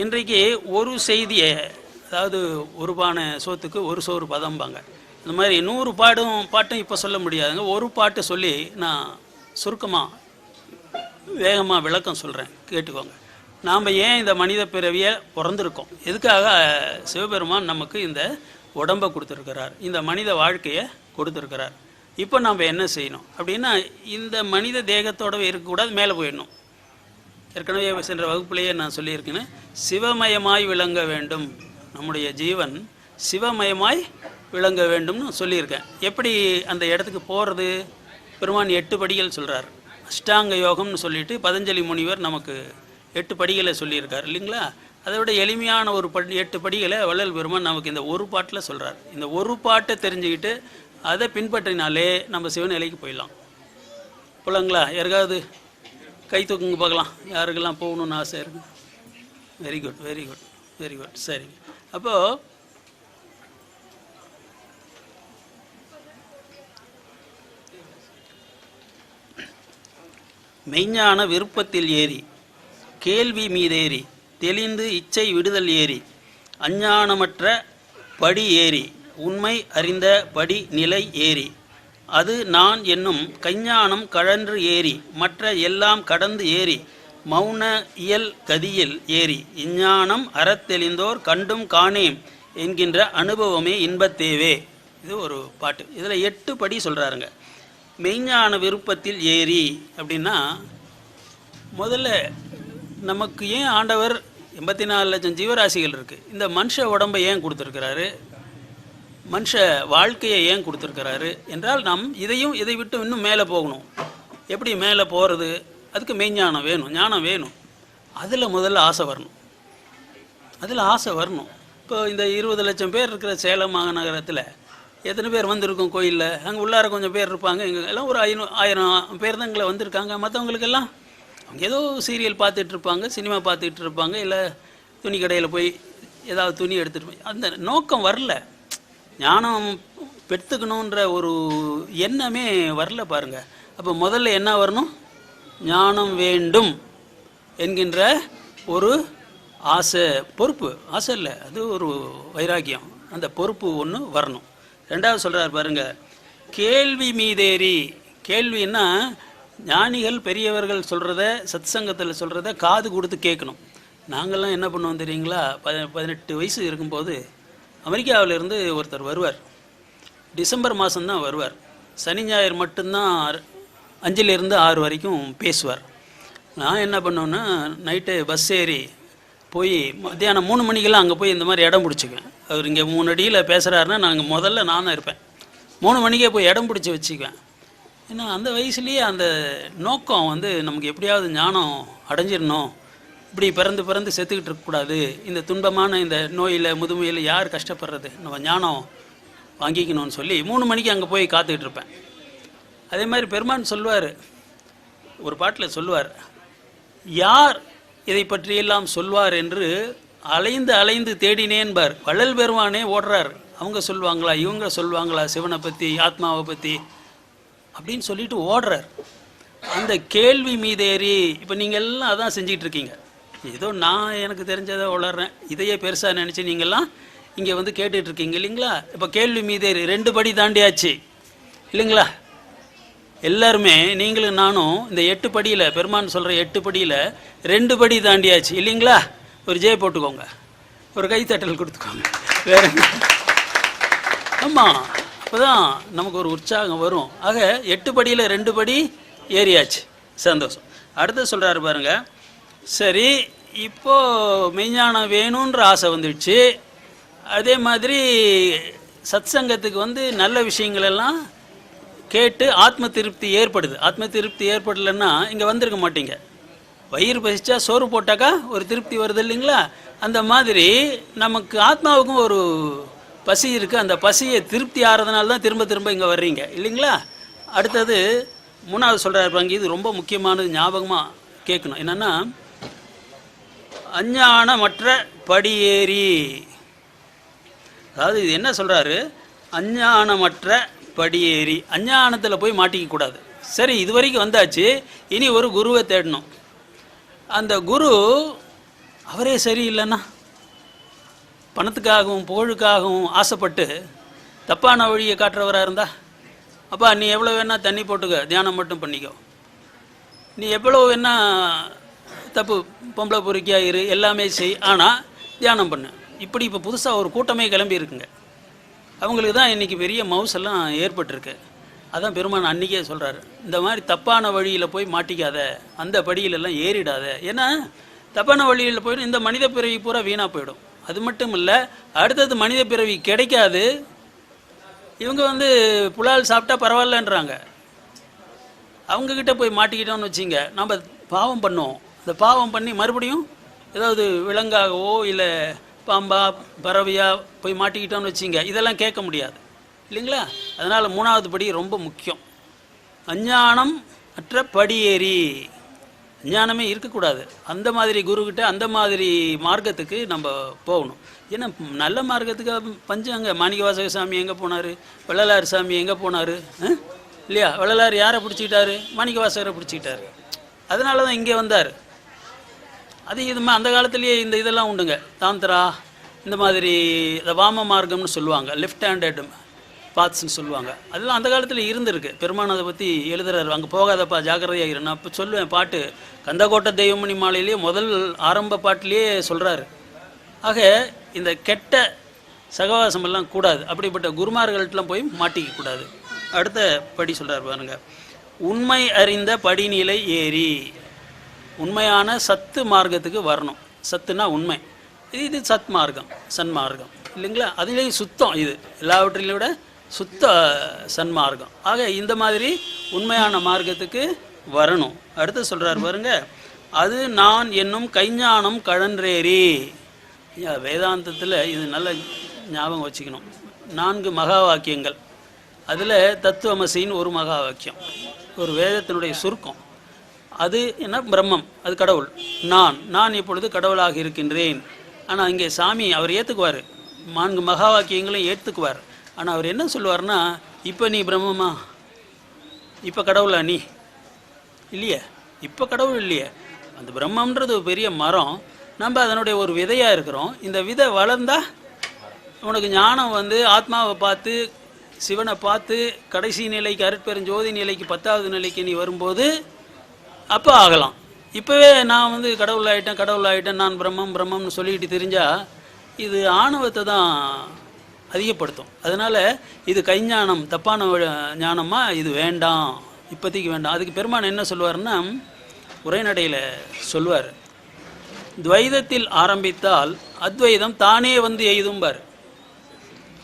இன்றைக்கு ஒரு செய்தியை, அதாவது ஒரு பானை சோத்துக்கு ஒரு சோறு பதம்பாங்க. இந்த மாதிரி 100 பாட்டும் இப்போ சொல்ல முடியாதுங்க. ஒரு பாட்டு சொல்லி நான் சுருக்கமாக வேகமாக விளக்கம் சொல்கிறேன், கேட்டுக்கோங்க. நாம் ஏன் இந்த மனித பிறவியை பிறந்திருக்கோம், எதுக்காக சிவபெருமான் நமக்கு இந்த உடம்பை கொடுத்துருக்கிறார், இந்த மனித வாழ்க்கையை கொடுத்துருக்கிறார். இப்போ நாம் என்ன செய்யணும் அப்படின்னா, இந்த மனித தேகத்தோடவே இருக்கக்கூடாது, மேலே போயிடணும். ஏற்கனவே சென்ற வகுப்புலேயே நான் சொல்லியிருக்கேன்னு, சிவமயமாய் விளங்க வேண்டும், நம்முடைய ஜீவன் சிவமயமாய் விளங்க வேண்டும்னு சொல்லியிருக்கேன். எப்படி அந்த இடத்துக்கு போகிறது, பெருமான் 8 படிகள் சொல்கிறார். அஷ்டாங்க யோகம்னு சொல்லிட்டு பதஞ்சலி முனிவர் நமக்கு 8 படிகளை சொல்லியிருக்கார் இல்லைங்களா. அதை விட எளிமையான ஒரு 8 படிகளை வள்ளல் பெருமான் நமக்கு இந்த ஒரு பாட்டில் சொல்கிறார். இந்த ஒரு பாட்டை தெரிஞ்சுக்கிட்டு அதை பின்பற்றினாலே நம்ம சிவநிலைக்கு போயிடலாம். போலாங்களா? யாருக்காவது கை தூக்குங்க பார்க்கலாம், யாருக்கெல்லாம் போகணுன்னு ஆசை இருக்குது? Very good, very good, very good. சரிங்க. அப்போது மெய்ஞான விருப்பத்தில் ஏறி, கேள்வி மீதேறி, தெளிந்து இச்சை விடுதல் ஏறி, அஞ்ஞானமற்ற படி ஏறி, உண்மை அறிந்த படி நிலை ஏறி, அது நான் என்னும் கைஞானம் கழன்று ஏறி, மற்ற எல்லாம் கடந்து ஏறி, மௌன இயல் கதியில் ஏறி, இஞ்ஞானம் அறத்தெளிந்தோர் கண்டும் காணேம் என்கின்ற அனுபவமே இன்பத்தேவே. இது ஒரு பாட்டு. இதில் 8 படி சொல்கிறாருங்க. மெய்ஞான விருப்பத்தில் ஏறி அப்படின்னா, முதல்ல நமக்கு ஏன் ஆண்டவர் 84 லட்சம் ஜீவராசிகள் இருக்குது, இந்த மனுஷ உடம்பை ஏன் கொடுத்துருக்கிறாரு, மனுஷ வாழ்க்கையை ஏன் கொடுத்துருக்கிறாரு என்றால், நாம் இதை விட்டு இன்னும் மேலே போகணும். எப்படி மேலே போகிறது? அதுக்கு மெய்ஞானம் வேணும், ஞானம் வேணும். அதில் முதல்ல ஆசை வரணும், அதில் ஆசை வரணும். இப்போ இந்த 20 லட்சம் பேர் இருக்கிற சேலம் மாநகரத்தில் எத்தனை பேர் வந்திருக்கும் கோயிலில்? அங்கே உள்ளார கொஞ்சம் பேர் இருப்பாங்க, இங்கே எல்லாம் ஒரு 1000 பேர் தான் இங்கே வந்திருக்காங்க. மற்றவங்களுக்கெல்லாம் அவங்க ஏதோ சீரியல் பார்த்துட்ருப்பாங்க, சினிமா பார்த்துக்கிட்டு இருப்பாங்க, இல்லை துணி கடையில் போய் ஏதாவது துணி எடுத்துகிட்டு போய், அந்த நோக்கம் வரல. ஞானம் பெற்றுக்கணுன்ற ஒரு எண்ணமே வரல பாருங்கள். அப்போ முதல்ல என்ன வரணும்? ஞானம் வேண்டும் என்கின்ற ஒரு ஆசை, பொறுப்பு. ஆசை இல்லை, அது ஒரு வைராக்கியம். அந்த பொறுப்பு ஒன்று வரணும். 2வது சொல்கிறார் பாருங்கள், கேள்வி மீதேறி. கேள்வின்னா, ஞானிகள் பெரியவர்கள் சொல்கிறத, சத் சங்கத்தில் சொல்கிறத காது கொடுத்து கேட்கணும். நாங்கள்லாம் என்ன பண்ணுவோம் தெரியுங்களா? 18 வயசு இருக்கும்போது அமெரிக்காவிலேருந்து ஒருத்தர் வருவார். டிசம்பர் மாதம்தான் வருவார். சனி ஞாயிறு மட்டும்தான் 5லேருந்து 6 வரைக்கும் பேசுவார். நான் என்ன பண்ணோன்னா, நைட்டு பஸ் ஏறி போய் மத்தியானம் 3 மணிக்கெல்லாம் அங்கே போய் இந்த மாதிரி இடம் பிடிச்சிக்குவேன். அவர் இங்கே 3 அடியில் பேசுகிறாருன்னா நாங்கள் முதல்ல நானும் இருப்பேன். 3 மணிக்கே போய் இடம் பிடிச்சி வச்சுக்குவேன். ஏன்னா அந்த வயசுலேயே அந்த நோக்கம் நமக்கு எப்படியாவது ஞானம் அடைஞ்சிடணும், இப்படி பிறந்து செத்துக்கிட்டு இருக்கக்கூடாது, இந்த துன்பமான இந்த நோயில் முதுமையில் யார் கஷ்டப்படுறது, நம்ம ஞானம் வாங்கிக்கணும்னு சொல்லி 3 மணிக்கு அங்கே போய் காத்துக்கிட்டு இருப்பேன். அதே மாதிரி பெருமான் சொல்லுவார், ஒரு பாட்டில் சொல்லுவார், யார் இதை பற்றியெல்லாம் சொல்வார் என்று அலைந்து தேடினேன்பார். வள்ளல் பெருமானே ஓடுறார். அவங்க சொல்லுவாங்களா, இவங்க சொல்லுவாங்களா சிவனை பற்றி, ஆத்மாவை பற்றி அப்படின்னு சொல்லிட்டு ஓடுறார். அந்த கேள்வி மீதேறி. இப்போ நீங்கள் எல்லாம் அதான் செஞ்சிகிட்ருக்கீங்க. ஏதோ நான் எனக்கு தெரிஞ்சதை வளர்றேன், இதையே பெருசாக நினச்சி நீங்கள்லாம் இங்கே கேட்டுட்ருக்கீங்க இல்லைங்களா. இப்போ கேள்வி மீதேறி 2 படி தாண்டியாச்சு இல்லைங்களா. எல்லாருமே, நீங்களும் நானும் இந்த 8 படியில், பெருமான் சொல்கிற 8 படியில் 2 படி தாண்டியாச்சு இல்லைங்களா. ஒரு ஜெய போட்டுக்கோங்க, ஒரு கைத்தட்டல் கொடுத்துக்கோங்க. வேற ஆமாம், அப்போ தான் நமக்கு ஒரு உற்சாகம் வரும். ஆக 8 படியில் 2 படி ஏறியாச்சு, சந்தோஷம். அடுத்து சொல்கிறாரு பாருங்க, சரி இப்போது மெய்ஞானம் வேணுன்ற ஆசை வந்துடுச்சு. அதே மாதிரி சத் சங்கத்துக்கு நல்ல விஷயங்களெல்லாம் கேட்டு ஆத்ம திருப்தி ஏற்படுது. ஆத்ம திருப்தி ஏற்படலைன்னா இங்கே வந்திருக்க மாட்டீங்க. வயிறு பசிச்சா சோறு போட்டாக்கா ஒரு திருப்தி வருது இல்லைங்களா. அந்த மாதிரி நமக்கு ஆத்மாவுக்கும் ஒரு பசி இருக்குது. அந்த பசியை திருப்தி ஆகிறதுனால தான் திரும்ப இங்கே வர்றீங்க இல்லைங்களா. அடுத்தது 3வது சொல்கிறாரு பாருங்க, இது ரொம்ப முக்கியமானது, ஞாபகமாக கேட்கணும். என்னென்னா, அஞ்ஞானமற்ற படியேறி. அதாவது இது என்ன சொல்கிறாரு, அஞ்ஞானமற்ற படியேறி. அஞ்ஞானத்தில் போய் மாட்டிக்கக்கூடாது. சரி, இது வரைக்கும் வந்தாச்சு, இனி ஒரு குருவை தேடணும். அந்த குரு அவரே சரியில்லைன்னா, பணத்துக்காகவும் புகழுக்காகவும் ஆசைப்பட்டு தப்பான வழியை காட்டுறவராக இருந்தா, அப்பா நீ எவ்வளோ வேணால் தண்ணி போட்டுக்க, தியானம் மட்டும் பண்ணிக்கோ, நீ எவ்வளோ வேணா தப்பு பொம்பளை பொறுக்கியா இரு, எல்லாமே செய், ஆனால் தியானம் பண்ணு. இப்படி இப்போ புதுசாக ஒரு கூட்டமே கிளம்பி இருக்குங்க. அவங்களுக்கு தான் இன்றைக்கி பெரிய மவுஸ் எல்லாம் ஏற்பட்டிருக்கு. அதான் பெருமான் அன்றைக்கே சொல்கிறாரு, இந்த மாதிரி தப்பான வழியில் போய் மாட்டிக்காத, அந்த படியிலெல்லாம் ஏறிடாத. ஏன்னா தப்பான வழியில் போயிடும், இந்த மனித பிறவி பூரா வீணாக போயிடும். அது மட்டும் இல்லை, அடுத்தது மனித பிறவி கிடைக்காது. இவங்க புலால் சாப்பிட்டா பரவாயில்லன்றாங்க. அவங்கக்கிட்ட போய் மாட்டிக்கிட்டோம்னு வச்சிங்க, நம்ம பாவம் பண்ணுவோம். அந்த பாவம் பண்ணி மறுபடியும் ஏதாவது விலங்காகவோ இல்லை பாம்பா பறவையா போய் மாட்டிக்கிட்டோம்னு வச்சிங்க, இதெல்லாம் கேட்க முடியாது இல்லைங்களா? அதனால் 3வது படி ரொம்ப முக்கியம். அஞ்ஞானம் அற்ற படியேறி, அஞ்ஞானமே இருக்கக்கூடாது. அந்த மாதிரி குருக்கிட்ட அந்த மாதிரி மார்க்கத்துக்கு நம்ம போகணும். ஏன்னா நல்ல மார்க்கத்துக்கு பஞ்சாங்க மாணிக்கவாசக சாமி எங்கே போனார், வள்ளலார் சாமி எங்கே போனார் இல்லையா? வள்ளலார் யாரை பிடிச்சிக்கிட்டாரு? மாணிக்கவாசகரை பிடிச்சிக்கிட்டாரு. அதனால தான் இங்கே வந்தார். அது அந்த காலத்துலேயே இந்த இதெல்லாம் உண்டுங்க, தாந்திரா இந்த மாதிரி இந்த வாம மார்க்கம்னு சொல்லுவாங்க, லெஃப்ட் ஹேண்டட் பாத்ஸ்ன்னு சொல்லுவாங்க. அதெல்லாம் அந்த காலத்தில் இருந்திருக்கு. பெருமான் அதை பற்றி எழுதுறாரு, அங்கே போகாதப்பா ஜாக்கிரதையாக இரு. நான் இப்போ சொல்லுவேன் பாட்டு, கந்தக்கோட்டை தெய்வமணி மாலையிலேயே முதல் ஆரம்ப பாட்டிலேயே சொல்கிறாரு. ஆக இந்த கெட்ட சகவாசமெல்லாம் கூடாது, அப்படிப்பட்ட குருமார்கள்ட்டெலாம் போய் மாட்டிக்க கூடாது. அடுத்த படி சொல்கிறார் பாருங்க, உண்மை அறிந்த படிநிலை ஏறி, உண்மையான சத்து மார்க்கத்துக்கு வரணும். சத்துனா உண்மை, இது சத் மார்க்கம், சன்மார்க்கம் இல்லைங்களா? அதுலேயும் சுத்தம், இது எல்லாவற்றிலையும் விட சுத்த சன்மார்க்கம். ஆக இந்த மாதிரி உண்மையான மார்க்கத்துக்கு வரணும். அடுத்து சொல்கிறார் பாருங்க, அது நான் என்னும் கைஞானம் கழன்றேறி. வேதாந்தத்தில் இது நல்ல ஞாபகம் வச்சுக்கணும். 4 மகா வாக்கியங்கள், அதில் தத்துவமசின்னு ஒரு மகா வாக்கியம், ஒரு வேதத்தினுடைய சுருக்கம். அது என்ன? பிரம்மம், அது கடவுள். நான் இப்பொழுது கடவுளாக இருக்கின்றேன். ஆனால் இங்கே சாமி அவர் ஏற்றுக்குவார், 4 மகா வாக்கியங்களையும் ஏற்றுக்குவார். ஆனால் அவர் என்ன சொல்லுவார்னா, இப்போ நீ பிரம்மமா, இப்போ கடவுளா நீ இல்லையே, இப்போ கடவுள் இல்லையே. அந்த பிரம்மன்றது ஒரு பெரிய மரம், நம்ம அதனுடைய ஒரு விதையாக இருக்கிறோம். இந்த விதை வளர்ந்தா உனக்கு ஞானம் ஆத்மாவை பார்த்து சிவனை பார்த்து கடைசி நிலைக்கு அருட்பெருஞ்சோதி நிலைக்கு 10வது நிலைக்கு நீ வரும்போது அப்போ ஆகலாம். இப்போவே நான் கடவுள் ஆகிட்டேன், நான் பிரம்மம்னு சொல்லிக்கிட்டு தெரிஞ்சால் இது ஆணவத்தை தான் அதிகப்படுத்தும். அதனால் இது கைஞானம், தப்பான ஞானமாக இது வேண்டாம், இப்போதைக்கு வேண்டாம். அதுக்கு பெருமான் என்ன சொல்லுவார்னா, உரைநடையில் சொல்லுவார், துவைதத்தில் ஆரம்பித்தால் அத்வைதம் தானே எய்தும்பார்.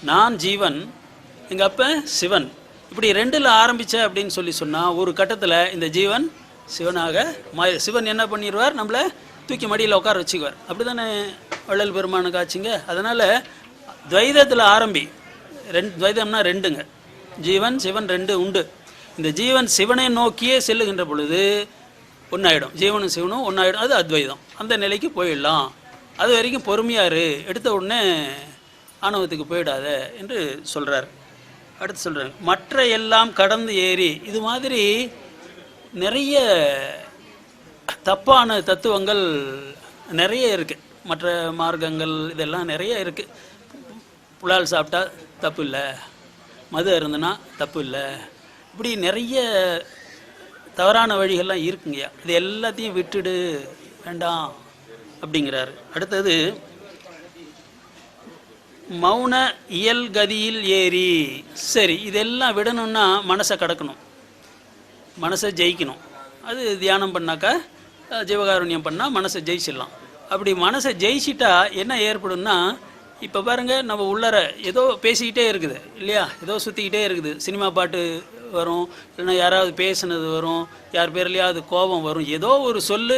நான் ஜீவன், எங்கள் அப்போ சிவன், இப்படி 2ல் ஆரம்பித்த அப்படின்னு சொன்னால் ஒரு கட்டத்தில் இந்த ஜீவன் சிவனாக சிவன் என்ன பண்ணிடுவார், நம்மளை தூக்கி மடியில் உட்கார வச்சுக்குவார். அப்படி தானே வள்ளல் பெருமானுக்கு ஆச்சுங்க. அதனால் துவைதத்தில் ஆரம்பி, துவைதம்னா 2ங்க, ஜீவன் சிவன் 2 உண்டு. இந்த ஜீவன் சிவனை நோக்கியே செல்லுகின்ற பொழுது ஒன்றாயிடும், ஜீவனும் சிவனும் ஒன்றாயிடும், அது அத்வைதம். அந்த நிலைக்கு போயிடலாம். அது வரைக்கும் பொறுமையாரு, எடுத்த உடனே ஆணவத்துக்கு போயிடாத என்று சொல்கிறார். அடுத்து சொல்கிறார், மற்ற எல்லாம் கடந்து ஏறி. இது மாதிரி நிறைய தப்பான தத்துவங்கள் நிறைய இருக்குது, மற்ற மார்க்கங்கள் இதெல்லாம் நிறைய இருக்குது. புலால் சாப்பிட்டா தப்பு இல்லை, மது அருந்துனா தப்பு இல்லை, இப்படி நிறைய தவறான வழிகள்லாம் இருக்குங்கய்யா. இது எல்லாத்தையும் விட்டுடு, வேண்டாம் அப்படிங்கிறாரு. அடுத்தது, மௌன இயல் கதியில் ஏறி. சரி, இதெல்லாம் விடணும்னா மனசை கடக்கணும், மனசை ஜெயிக்கணும். அது தியானம் பண்ணாக்கா, ஜீவகாருண்யம் பண்ணால் மனசை ஜெயிச்சிடலாம். அப்படி மனசை ஜெயிச்சிட்டா என்ன ஏற்படும்னா, இப்போ பாருங்கள், நம்ம உள்ளர ஏதோ பேசிக்கிட்டே இருக்குது இல்லையா, ஏதோ சுற்றிக்கிட்டே இருக்குது. சினிமா பாட்டு வரும், இல்லைன்னா யாராவது பேசுனது வரும், யார் பேர்லையாவது கோபம் வரும், ஏதோ ஒரு சொல்லு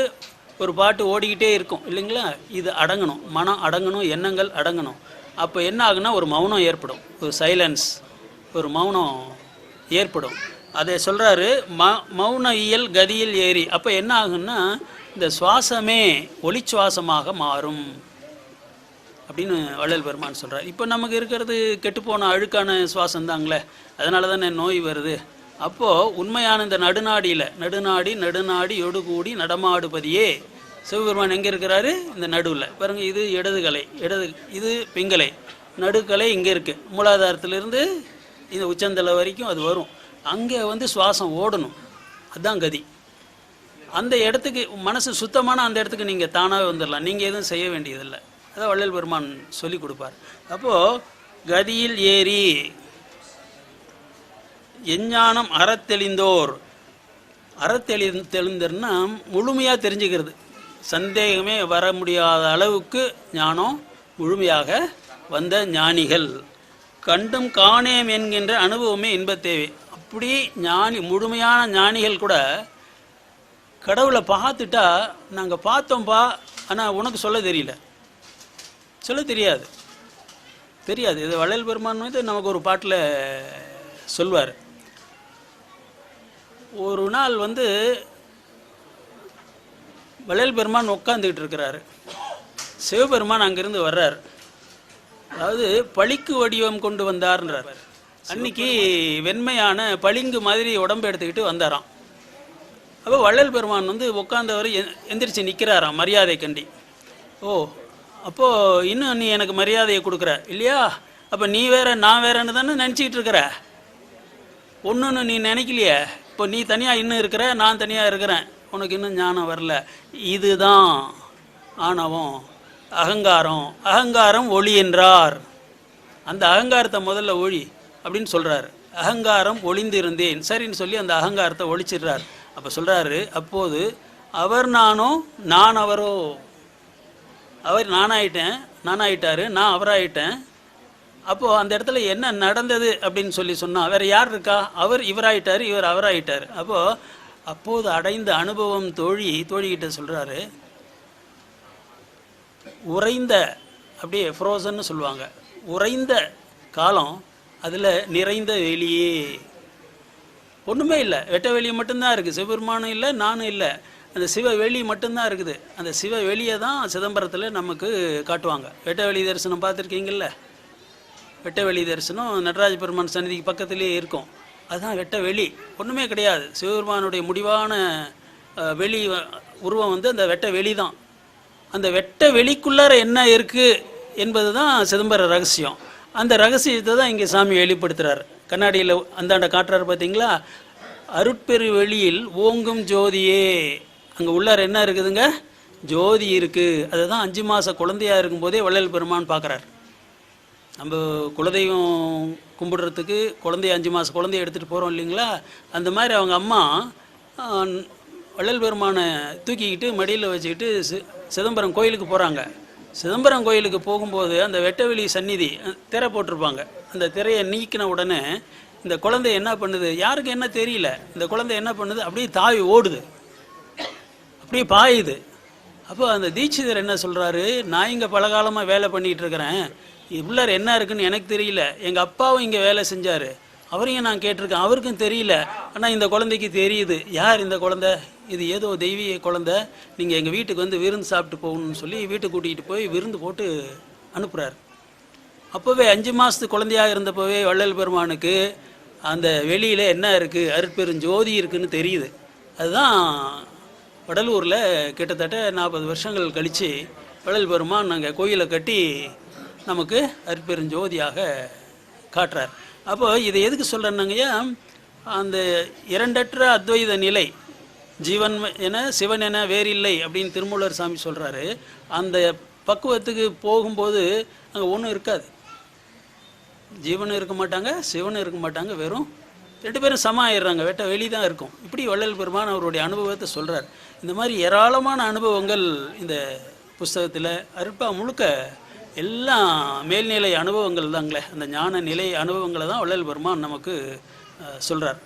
ஒரு பாட்டு ஓடிக்கிட்டே இருக்கும் இல்லைங்களா. இது அடங்கணும், மனம் அடங்கணும், எண்ணங்கள் அடங்கணும். அப்போ என்ன ஆகுனா, ஒரு மௌனம் ஏற்படும், ஒரு சைலன்ஸ், ஒரு மௌனம் ஏற்படும். அதை சொல்கிறாரு, மௌன இயல் கதியில் ஏறி. அப்போ என்ன ஆகுன்னா, இந்த சுவாசமே ஒளி சுவாசமாக மாறும் அப்படின்னு வள்ளல் பெருமான் சொல்கிறார். இப்போ நமக்கு இருக்கிறது கெட்டுப்போன அழுக்கான சுவாசம் தாங்களே, அதனால தானே நோய் வருது. அப்போது உண்மையான இந்த நடுநாடி ஒடுகூடி நடமாடுபதியே சிவபெருமான் எங்கே இருக்கிறாரு? இந்த நடுவில் பாருங்க, இது இடதுகலை, இது பிங்கலை, நடுக்கலை இங்கே இருக்குது. மூலாதாரத்திலிருந்து இந்த உச்சந்தலை வரைக்கும் அது வரும். அங்கே வந்து சுவாசம் ஓடணும், அதுதான் கதி. அந்த இடத்துக்கு மனசு சுத்தமான அந்த இடத்துக்கு நீங்கள் தானாகவே வந்துடலாம், நீங்கள் எதுவும் செய்ய வேண்டியதில்லை. அதான் வள்ளல் பெருமான் சொல்லி கொடுப்பார். அப்போது கதியில் ஏறி எஞ்ஞானம் அறத்தெளிந்தோர், அறத்தெளிந்தர்னா முழுமையாக தெரிஞ்சுக்கிறது, சந்தேகமே வர முடியாத அளவுக்கு ஞானம் முழுமையாக வந்த ஞானிகள். கண்டும் காணேம் என்கின்ற அனுபவமே இன்பத்தேவை. அப்படி ஞானி, முழுமையான ஞானிகள் கூட கடவுளை பார்த்துட்டா, நாங்கள் பார்த்தோம்ப்பா, ஆனால் உனக்கு சொல்ல தெரியல, சொல்ல தெரியாது. இது வள்ளல் பெருமான் வந்து நமக்கு ஒரு பாட்டில் சொல்வார். ஒரு நாள் வந்து வள்ளல் பெருமான் உட்காந்துக்கிட்டு இருக்கிறாரு. சிவபெருமான் அங்கிருந்து வர்றார். அதாவது பளிக்கு வடிவம் கொண்டு வந்தார்ன்றார். அன்னைக்கு வெண்மையான பளிங்கு மாதிரி உடம்பு எடுத்துக்கிட்டு வந்தாராம். அப்போ வள்ளல் பெருமான் வந்து உட்காந்தவர் எந்திரிச்சு நிற்கிறாராம் மரியாதை கண்டி. ஓ, அப்போது இன்னும் நீ எனக்கு மரியாதையை கொடுக்குற இல்லையா? அப்போ நீ வேற நான் வேறன்னு தானே நினச்சிக்கிட்டு இருக்கிற, ஒன்றுன்னு நீ நினைக்கலையே. இப்போ நீ தனியாக இன்னும் இருக்கிற, நான் தனியாக இருக்கிறேன், உனக்கு இன்னும் ஞானம் வரல. இதுதான் ஆணவம், அகங்காரம். அகங்காரம் ஒளி என்றார். அந்த அகங்காரத்தை முதல்ல ஒளி அப்படின்னு சொல்கிறாரு. அகங்காரம் ஒளிந்து இருந்தேன், சரின்னு சொல்லி அந்த அகங்காரத்தை ஒழிச்சிடுறார். அப்போ சொல்கிறாரு, அப்போது அவர் நானோ, நான் அவரோ. அவர் நானாயிட்டார், நான் அவராயிட்டேன். அப்போது அந்த இடத்துல என்ன நடந்தது அப்படின்னு சொல்லி சொன்னால், வேறு யார் இருக்கா? அவர் இவராயிட்டார், இவர் அவராயிட்டார். அப்போது அடைந்த அனுபவம் தோழிகிட்ட சொல்கிறாரு, உறைந்த, அப்படியே ஃப்ரோசன்னு சொல்லுவாங்க, உறைந்த காலம், அதில் நிறைந்த வெளியே ஒன்றுமே இல்லை, வெட்ட வெளியே மட்டும்தான் இருக்குது. சிவபெருமானும் இல்லை, நானும் இல்லை, அந்த சிவ வெளி மட்டும்தான் இருக்குது. அந்த சிவ வெளியை தான் சிதம்பரத்தில் நமக்கு காட்டுவாங்க. வெட்ட வெளி தரிசனம் பார்த்துருக்கீங்கள்ல? வெட்ட வெளி தரிசனம் நடராஜ பெருமான் சந்நிதிக்கு பக்கத்துலேயே இருக்கும். அதுதான் வெட்ட வெளி, ஒன்றுமே கிடையாது. சிவபெருமானுடைய முடிவான வெளி உருவம் வந்து அந்த வெட்ட வெளி தான். அந்த வெட்ட வெளிக்குள்ளார என்ன இருக்குது என்பது தான் சிதம்பர ரகசியம். அந்த ரகசியத்தை தான் இங்கே சாமி வெளிப்படுத்துகிறார். கண்ணாடியில் அந்தாண்ட காட்டுறாரு பார்த்தீங்களா? அருட்பெரு வெளியில் ஓங்கும் ஜோதியே. அங்கே உள்ளார என்ன இருக்குதுங்க? ஜோதி இருக்குது. அதை தான் 5 மாத குழந்தையாக இருக்கும்போதே வள்ளல் பெருமான் பார்க்குறார். நம்ம குலதெய்வம் கும்பிடுறதுக்கு குழந்தைய 5 மாத குழந்தைய எடுத்துகிட்டு போகிறோம் இல்லைங்களா? அந்த மாதிரி அவங்க அம்மா வள்ளல் பெருமானை தூக்கிக்கிட்டு மடியில் வச்சுக்கிட்டு சிதம்பரம் கோயிலுக்கு போகிறாங்க. சிதம்பரம் கோயிலுக்கு போகும்போது அந்த வெட்டவெளி சந்நிதி திரை போட்டிருப்பாங்க. அந்த திரையை நீக்கின உடனே இந்த குழந்தை என்ன பண்ணுது, யாருக்கு என்ன தெரியல, இந்த குழந்தை என்ன பண்ணுது, அப்படியே தாவி ஓடுது, அப்படியே பாயுது. அப்போ அந்த தீட்சிதர் என்ன சொல்கிறாரு, நான் இங்கே பல காலமாக வேலை பண்ணிகிட்டு இருக்கிறேன், உள்ளார என்ன இருக்குன்னு எனக்கு தெரியல, எங்கள் அப்பாவும் இங்கே வேலை செஞ்சார், அவரையும் நான் கேட்டிருக்கேன், அவருக்கும் தெரியல, ஆனால் இந்த குழந்தைக்கு தெரியுது. யார் இந்த குழந்தை? இது ஏதோ தெய்வீக குழந்தை, நீங்கள் எங்கள் வீட்டுக்கு வந்து விருந்து சாப்பிட்டு போகணும்னு சொல்லி வீட்டுக்கு கூட்டிகிட்டு போய் விருந்து போட்டு அனுப்புகிறார். அப்போவே 5 மாதத்து குழந்தையாக இருந்தப்போவே வள்ளல் பெருமானுக்கு அந்த வெளியில் என்ன இருக்குது, அருட்பெருஞ்சோதி இருக்குதுன்னு தெரியுது. அதுதான் வடலூரில் கிட்டத்தட்ட 40 வருஷங்கள் கழித்து வள்ளல் பெருமான் நாங்கள் கோயிலை கட்டி நமக்கு அருட்பெருஞ்சோதியாக காட்டுறார். அப்போது இதை எதுக்கு சொல்கிறேன்னாங்கய்யா, அந்த இரண்டற்ற அத்வைத நிலை, ஜீவன் என சிவன் என வேறில்லை அப்படின்னு திருமூலர் சாமி சொல்கிறாரு. அந்த பக்குவத்துக்கு போகும்போது அங்கே ஒன்றும் இருக்காது, ஜீவனும் இருக்க மாட்டாங்க, சிவனும் இருக்க மாட்டாங்க, வெறும் 2 பேரும் சம ஆயிடுறாங்க, வெட்ட வெளி தான் இருக்கும். இப்படி வள்ளல் பெருமான் அவருடைய அனுபவத்தை சொல்கிறார். இந்த மாதிரி ஏராளமான அனுபவங்கள் இந்த புஸ்தகத்தில் அருட்பா முழுக்க எல்லாம் மேல்நிலை அனுபவங்கள் தாங்களே. அந்த ஞான நிலை அனுபவங்களை தான் வள்ளல் பெருமான் நமக்கு சொல்கிறார்.